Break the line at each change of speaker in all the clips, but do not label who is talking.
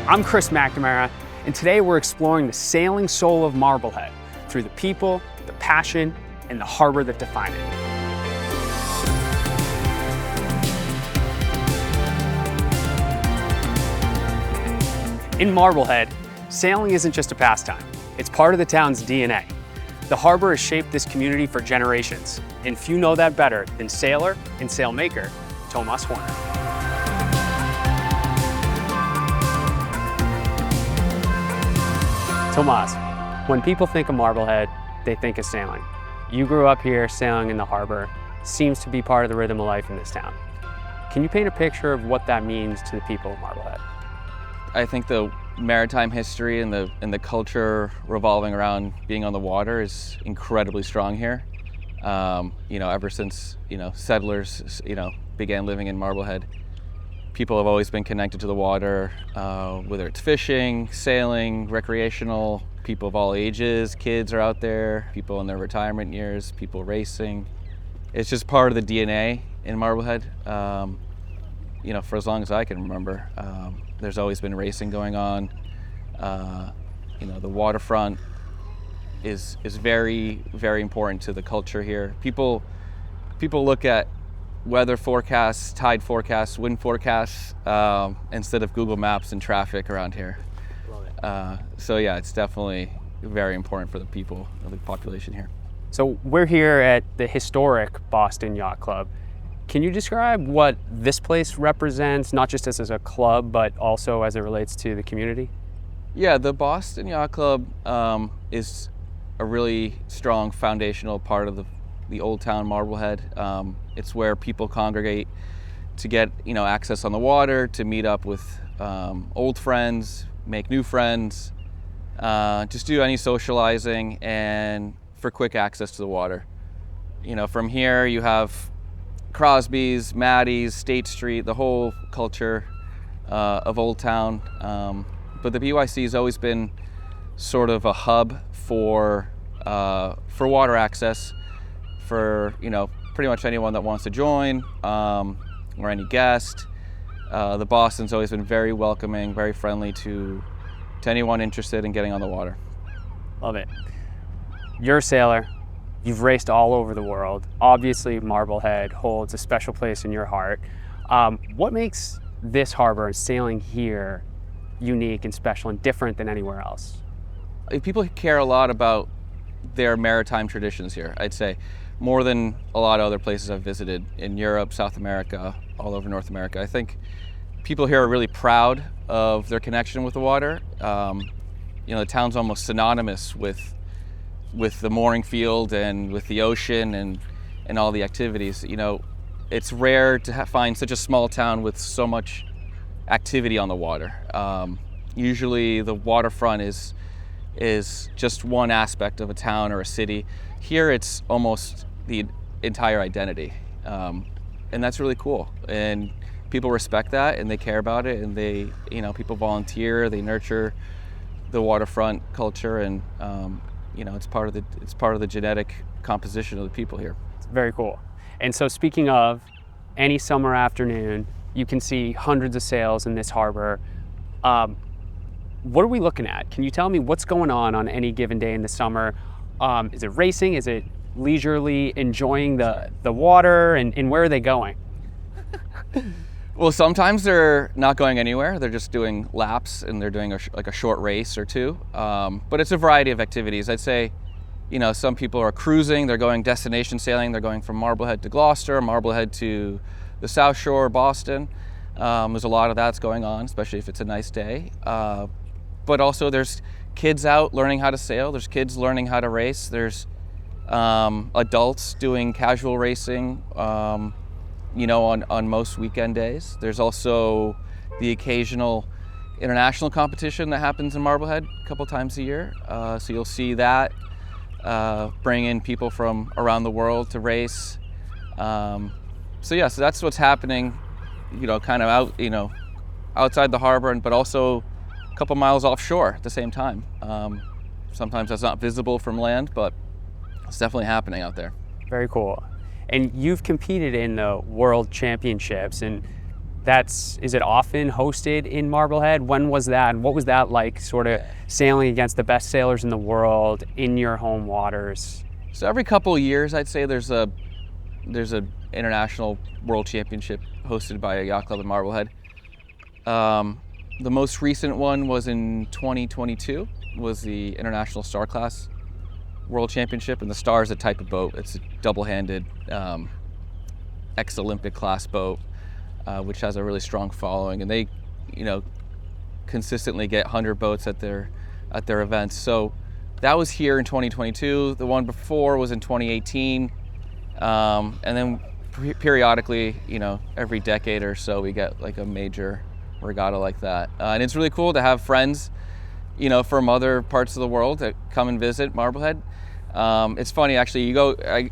I'm Chris McNamara, and today we're exploring the sailing soul of Marblehead through the people, the passion, and the harbor that define it. In Marblehead, sailing isn't just a pastime, it's part of the town's DNA. The harbor has shaped this community for generations, and few know that better than sailor and sailmaker Tomas Hornos. Tomas, when people think of Marblehead, they think of sailing. You grew up here sailing in the harbor, seems to be part of the rhythm of life in this town. Can you paint a picture of what that means to the people of Marblehead?
I think the maritime history and the culture revolving around being on the water is incredibly strong here. Ever since settlers began living in Marblehead, people have always been connected to the water, whether it's fishing, sailing, recreational. People of all ages, kids are out there, people in their retirement years, people racing. It's just part of the DNA in Marblehead. For as long as I can remember, there's always been racing going on. The waterfront is very, very important to the culture here. People look at weather forecasts, tide forecasts, wind forecasts, instead of Google Maps and traffic around here.
Love it.
It's definitely very important for the people, the population here.
So we're here at the historic Boston Yacht Club. Can you describe what this place represents, not just as a club, but also as it relates to the community?
Yeah, the Boston Yacht Club is a really strong foundational part of the old town Marblehead. It's where people congregate to get access on the water, to meet up with old friends, make new friends, just do any socializing, and for quick access to the water. From here you have Crosby's, Maddie's, State Street, the whole culture of Old Town. But the BYC has always been sort of a hub for water access for pretty much anyone that wants to join, or any guest. The Boston's always been very welcoming, very friendly to anyone interested in getting on the water.
Love it. You're a sailor. You've raced all over the world. Obviously, Marblehead holds a special place in your heart. What makes this harbor and sailing here unique and special and different than anywhere else?
People care a lot about their maritime traditions here, I'd say, more than a lot of other places I've visited in Europe, South America, all over North America. I think people here are really proud of their connection with the water. The town's almost synonymous with the mooring field and with the ocean and all the activities. It's rare to find such a small town with so much activity on the water. Usually the waterfront is just one aspect of a town or a city. Here it's almost the entire identity, and that's really cool. And people respect that, and they care about it, and people volunteer, they nurture the waterfront culture, and it's part of the genetic composition of the people here.
It's very cool. And so speaking of, any summer afternoon, you can see hundreds of sails in this harbor. What are we looking at? Can you tell me what's going on any given day in the summer? Is it racing? Is it leisurely enjoying the water? And where are they going?
Well, sometimes they're not going anywhere. They're just doing laps, and they're doing a short race or two. But it's a variety of activities. I'd say, some people are cruising. They're going destination sailing. They're going from Marblehead to Gloucester, Marblehead to the South Shore, Boston. There's a lot of that's going on, especially if it's a nice day. But also there's kids out learning how to sail. There's kids learning how to race. There's adults doing casual racing, on most weekend days. There's also the occasional international competition that happens in Marblehead a couple times a year. So you'll see that bring in people from around the world to race. So that's what's happening, kind of out, outside the harbor, but also a couple miles offshore at the same time. Sometimes that's not visible from land, but it's definitely happening out there.
Very cool. And you've competed in the World Championships, and is it often hosted in Marblehead? When was that, and what was that like, sort of sailing against the best sailors in the world in your home waters?
So every couple of years, I'd say there's a international world championship hosted by a yacht club in Marblehead. The most recent one was in 2022, was the International Star Class World Championship, and the Star is a type of boat. It's a double-handed ex-Olympic class boat, which has a really strong following, and they, consistently get 100 boats at their events. So that was here in 2022. The one before was in 2018, and then periodically, every decade or so, we get like a major regatta like that, and it's really cool to have friends, from other parts of the world that come and visit Marblehead. It's funny, actually.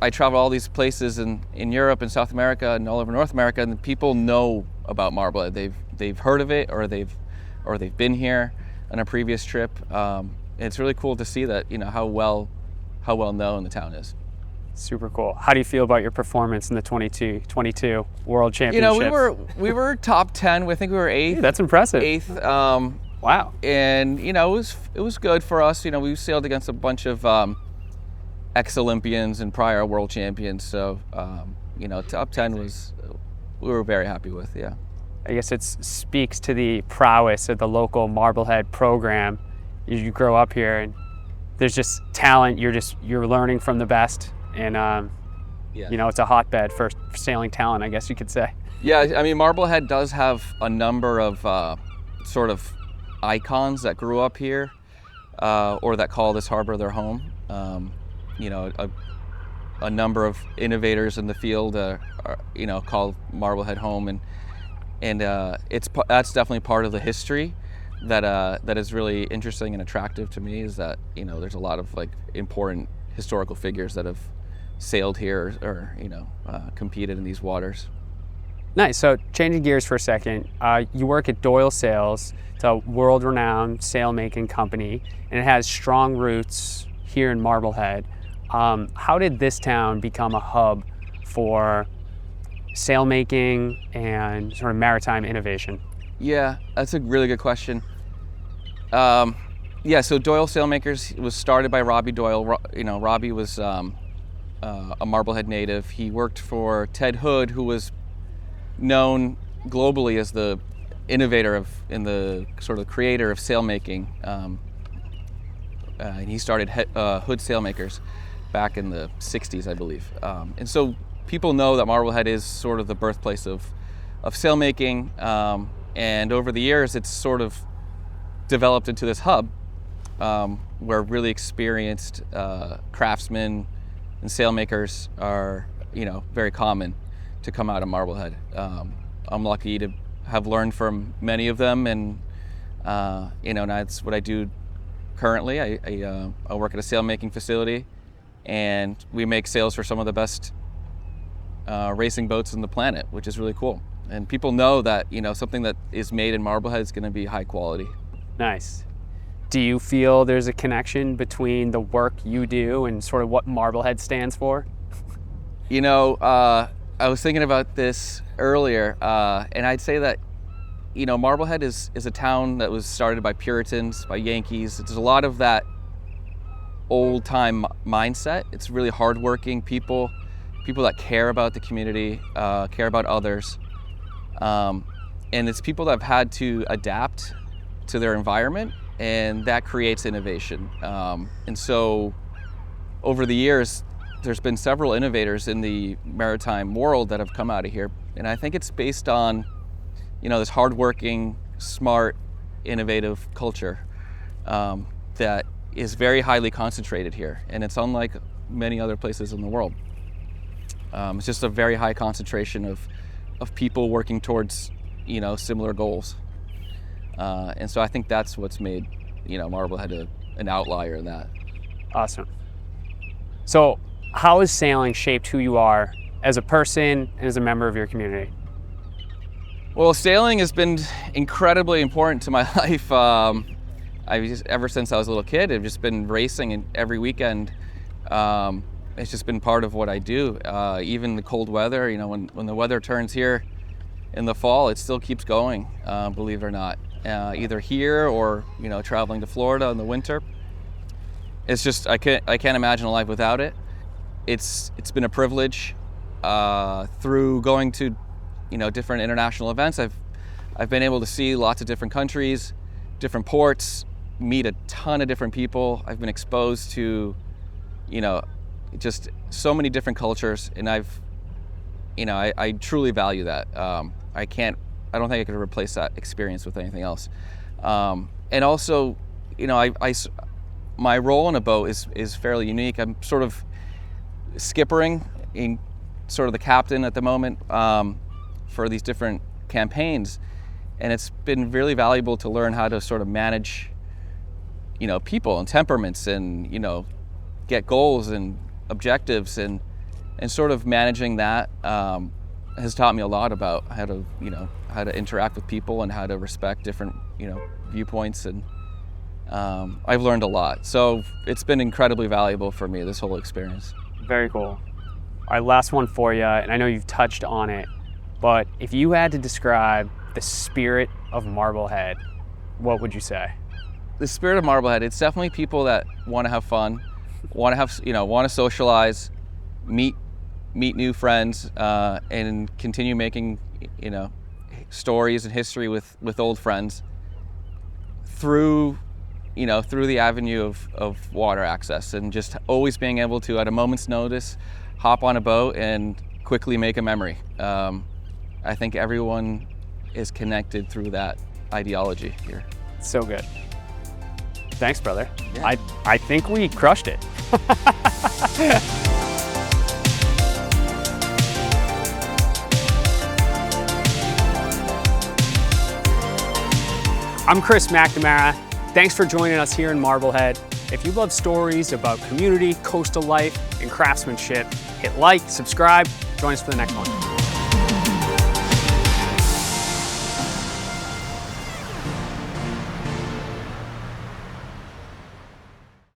I travel all these places in Europe and South America and all over North America, and people know about Marblehead. They've heard of it, or they've been here on a previous trip. It's really cool to see that, how well known the town is.
Super cool. How do you feel about your performance in the 22 World Championships?
We were top 10. I think we were eighth.
Hey, that's impressive.
Eighth.
Wow.
And it was good for us. We sailed against a bunch of ex-Olympians and prior world champions. So top 10 we were very happy with. Yeah.
I guess it speaks to the prowess of the local Marblehead program. You grow up here, and there's just talent. You're learning from the best. And, it's a hotbed for sailing talent, I guess you could say.
Yeah, I mean, Marblehead does have a number of sort of icons that grew up here, or that call this harbor their home. A number of innovators in the field, call Marblehead home, and that's definitely part of the history that is really interesting and attractive to me. Is that there's a lot of like important historical figures that have sailed here or competed in these waters.
Nice. So changing gears for a second, you work at Doyle Sails. It's a world-renowned sail-making company, and it has strong roots here in Marblehead. How did this town become a hub for sail-making and sort of maritime innovation?
Yeah, that's a really good question. So Doyle Sailmakers was started by Robbie Doyle. Robbie was a Marblehead native. He worked for Ted Hood, who was known globally as the innovator and the sort of creator of sailmaking. And he started Hood Sailmakers back in the 60s, I believe. And so people know that Marblehead is sort of the birthplace of sailmaking. And over the years, it's sort of developed into this hub where really experienced craftsmen and sailmakers are, very common to come out of Marblehead. I'm lucky to have learned from many of them, and that's what I do currently. I work at a sailmaking facility, and we make sails for some of the best racing boats on the planet, which is really cool. And people know that something that is made in Marblehead is going to be high quality.
Nice. Do you feel there's a connection between the work you do and sort of what Marblehead stands for?
I was thinking about this earlier, and I'd say that, Marblehead is a town that was started by Puritans, by Yankees. There's a lot of that old-time mindset. It's really hardworking people that care about the community, care about others, and it's people that have had to adapt to their environment, and that creates innovation. And so over the years, there's been several innovators in the maritime world that have come out of here. And I think it's based on, this hardworking, smart, innovative culture that is very highly concentrated here. And it's unlike many other places in the world. It's just a very high concentration of people working towards, similar goals. And so I think that's what's made, Marblehead an outlier in that.
Awesome. So how has sailing shaped who you are as a person and as a member of your community?
Well, sailing has been incredibly important to my life. Ever since I was a little kid, I've just been racing, and every weekend, it's just been part of what I do. Even the cold weather, when the weather turns here in the fall, it still keeps going, believe it or not. Either here or, you know, traveling to Florida in the winter. It's just, I can't imagine a life without it. It's been a privilege. Through going to, you know, different international events, I've been able to see lots of different countries, different ports, meet a ton of different people. I've been exposed to, you know, just so many different cultures, and I truly value that. I don't think I could replace that experience with anything else. And also, you know, my role in a boat is fairly unique. I'm sort of skippering, in sort of the captain at the moment, for these different campaigns, and it's been really valuable to learn how to sort of manage, you know, people and temperaments, and, you know, get goals and objectives, and sort of managing that has taught me a lot about how to interact with people and how to respect different, you know, viewpoints, and I've learned a lot. So it's been incredibly valuable for me, this whole experience.
Very cool. All right, last one for you, and I know you've touched on it, but if you had to describe the spirit of Marblehead, what would you say?
The spirit of Marblehead, it's definitely people that want to have fun, want to socialize, meet new friends, and continue making, you know, stories and history with old friends through the avenue of water access, and just always being able to, at a moment's notice, hop on a boat and quickly make a memory. I think everyone is connected through that ideology here.
So good. Thanks, brother.
Yeah.
I think we crushed it. I'm Chris McNamara. Thanks for joining us here in Marblehead. If you love stories about community, coastal life, and craftsmanship, hit like, subscribe, join us for the next one.